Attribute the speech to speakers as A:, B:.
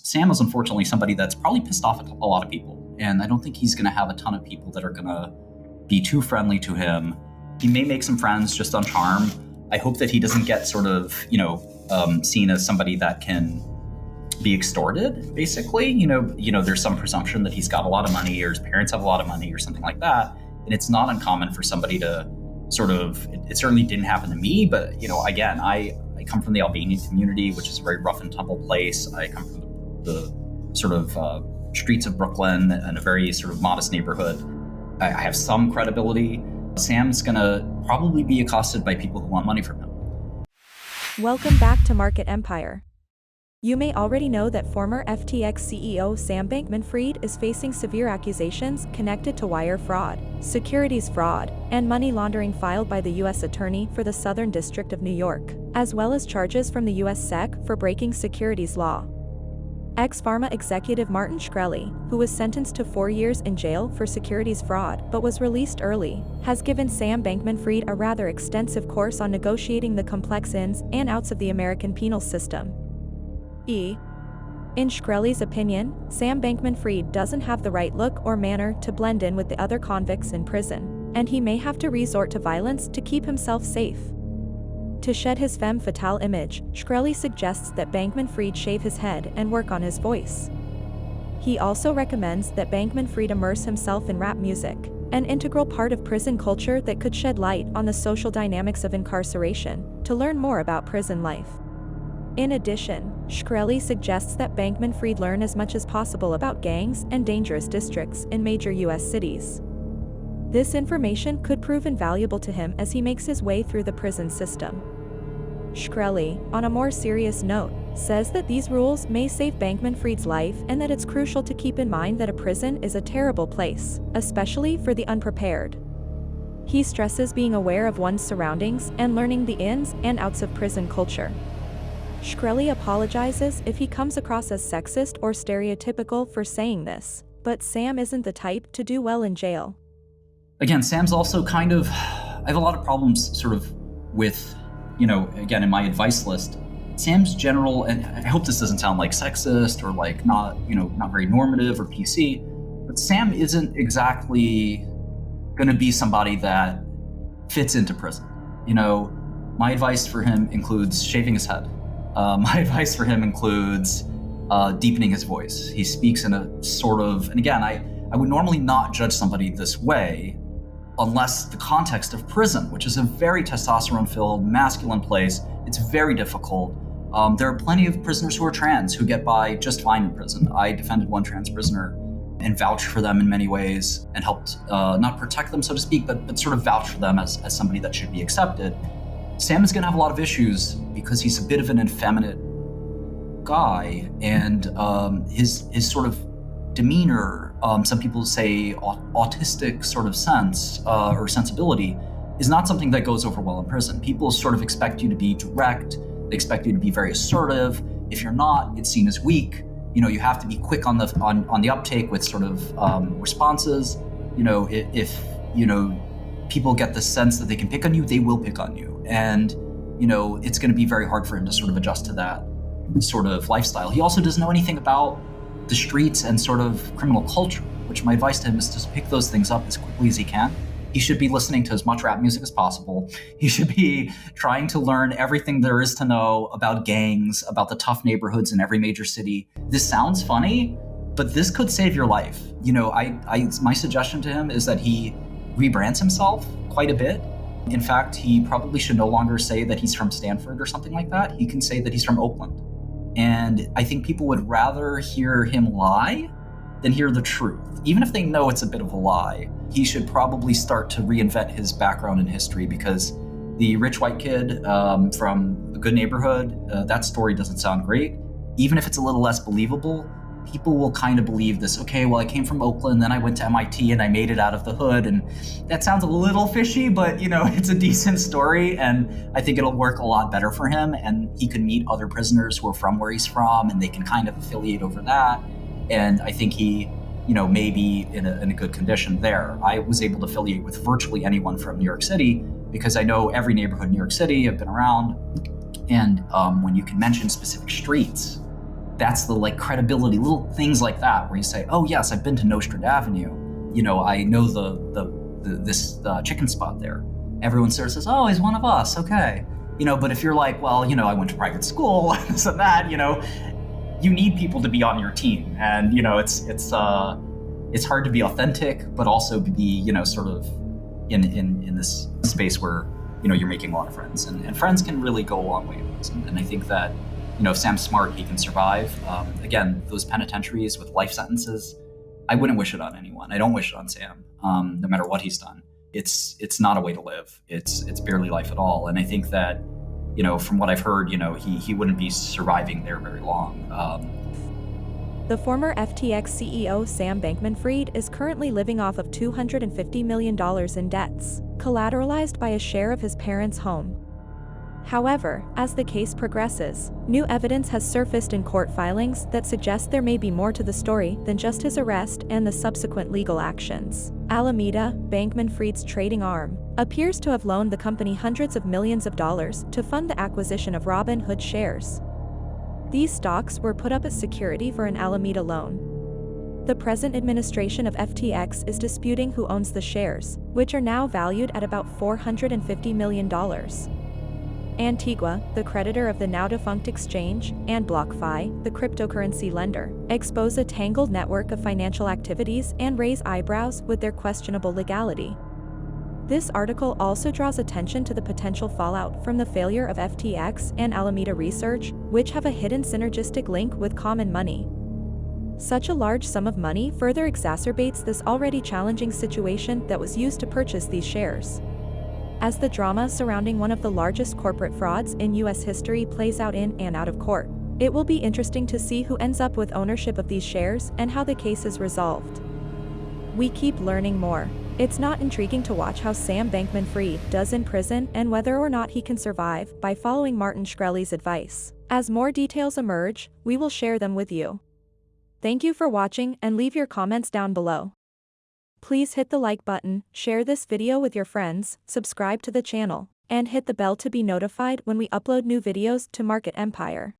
A: Sam is unfortunately somebody that's probably pissed off a lot of people. And I don't think he's going to have a ton of people that are going to be too friendly to him. He may make some friends just on charm. I hope that he doesn't get sort of, seen as somebody that can be extorted, basically. There's some presumption that he's got a lot of money or his parents have a lot of money or something like that. And it's not uncommon for somebody to sort of, it certainly didn't happen to me, but, again, I come from the Albanian community, which is a very rough and tumble place. I come from the sort of streets of Brooklyn and a very sort of modest neighborhood. I have some credibility. Sam's gonna probably be accosted by people who want money from him.
B: Welcome back to Market Empire. You may already know that former FTX CEO Sam Bankman-Fried is facing severe accusations connected to wire fraud, securities fraud, and money laundering filed by the U.S. Attorney for the Southern District of New York, as well as charges from the U.S. SEC for breaking securities law. Ex-Pharma executive Martin Shkreli, who was sentenced to 4 years in jail for securities fraud but was released early, has given Sam Bankman-Fried a rather extensive course on negotiating the complex ins and outs of the American penal system. In Shkreli's opinion, Sam Bankman-Fried doesn't have the right look or manner to blend in with the other convicts in prison, and he may have to resort to violence to keep himself safe. To shed his femme fatale image, Shkreli suggests that Bankman-Fried shave his head and work on his voice. He also recommends that Bankman-Fried immerse himself in rap music, an integral part of prison culture that could shed light on the social dynamics of incarceration, to learn more about prison life. In addition, Shkreli suggests that Bankman-Fried learn as much as possible about gangs and dangerous districts in major U.S. cities. This information could prove invaluable to him as he makes his way through the prison system. Shkreli, on a more serious note, says that these rules may save Bankman-Fried's life and that it's crucial to keep in mind that a prison is a terrible place, especially for the unprepared. He stresses being aware of one's surroundings and learning the ins and outs of prison culture. Shkreli apologizes if he comes across as sexist or stereotypical for saying this, but Sam isn't the type to do well in jail.
A: Again, Sam's also I have a lot of problems sort of with, again, in my advice list, Sam's general, and I hope this doesn't sound like sexist or like not very normative or PC, but Sam isn't exactly going to be somebody that fits into prison. My advice for him includes shaving his head. My advice for him includes deepening his voice. He speaks in a sort of, and again, I would normally not judge somebody this way unless the context of prison, which is a very testosterone-filled, masculine place, it's very difficult. There are plenty of prisoners who are trans who get by just fine in prison. I defended one trans prisoner and vouched for them in many ways and helped not protect them, so to speak, but sort of vouch for them as somebody that should be accepted. Sam is going to have a lot of issues because he's a bit of an effeminate guy, and his sort of demeanor, some people say autistic sort of sense or sensibility, is not something that goes over well in prison. People sort of expect you to be direct. They expect you to be very assertive. If you're not, it's seen as weak. You have to be quick on the uptake with sort of responses. If people get the sense that they can pick on you, they will pick on you. And, it's going to be very hard for him to sort of adjust to that sort of lifestyle. He also doesn't know anything about the streets and sort of criminal culture, which my advice to him is to pick those things up as quickly as he can. He should be listening to as much rap music as possible. He should be trying to learn everything there is to know about gangs, about the tough neighborhoods in every major city. This sounds funny, but this could save your life. My suggestion to him is that he rebrands himself quite a bit. In fact, he probably should no longer say that he's from Stanford or something like that. He can say that he's from Oakland. And I think people would rather hear him lie than hear the truth. Even if they know it's a bit of a lie, he should probably start to reinvent his background and history, because the rich white kid from a good neighborhood, that story doesn't sound great. Even if it's a little less believable, people will kind of believe this. Okay, well, I came from Oakland, then I went to MIT and I made it out of the hood. And that sounds a little fishy, but it's a decent story. And I think it'll work a lot better for him. And he can meet other prisoners who are from where he's from, and they can kind of affiliate over that. And I think he, may be in a good condition there. I was able to affiliate with virtually anyone from New York City because I know every neighborhood in New York City. I've been around. And when you can mention specific streets, that's the like credibility, little things like that, where you say, oh yes, I've been to Nostrand Avenue. I know this chicken spot there. Everyone sort of says, oh, he's one of us, okay. But if you're like, well, I went to private school, this and that, you need people to be on your team. And, it's hard to be authentic, but also be, sort of in this space where, you're making a lot of friends. And friends can really go a long way with this. And I think that, if Sam's smart, he can survive. Again, those penitentiaries with life sentences, I wouldn't wish it on anyone. I don't wish it on Sam, no matter what he's done. It's not a way to live. It's barely life at all. And I think that, from what I've heard, he wouldn't be surviving there very long.
B: The former FTX CEO Sam Bankman-Fried is currently living off of $250 million in debts, collateralized by a share of his parents' home. However, as the case progresses, new evidence has surfaced in court filings that suggest there may be more to the story than just his arrest and the subsequent legal actions. Alameda, Bankman-Fried's trading arm, appears to have loaned the company hundreds of millions of dollars to fund the acquisition of Robinhood shares. These stocks were put up as security for an Alameda loan. The present administration of FTX is disputing who owns the shares, which are now valued at about $450 million. Antigua, the creditor of the now-defunct exchange, and BlockFi, the cryptocurrency lender, expose a tangled network of financial activities and raise eyebrows with their questionable legality. This article also draws attention to the potential fallout from the failure of FTX and Alameda Research, which have a hidden synergistic link with common money. Such a large sum of money further exacerbates this already challenging situation that was used to purchase these shares. As the drama surrounding one of the largest corporate frauds in U.S. history plays out in and out of court, it will be interesting to see who ends up with ownership of these shares and how the case is resolved. We keep learning more. It's not intriguing to watch how Sam Bankman-Fried does in prison and whether or not he can survive by following Martin Shkreli's advice. As more details emerge, we will share them with you. Thank you for watching and leave your comments down below. Please hit the like button, share this video with your friends, subscribe to the channel, and hit the bell to be notified when we upload new videos to Market Empire.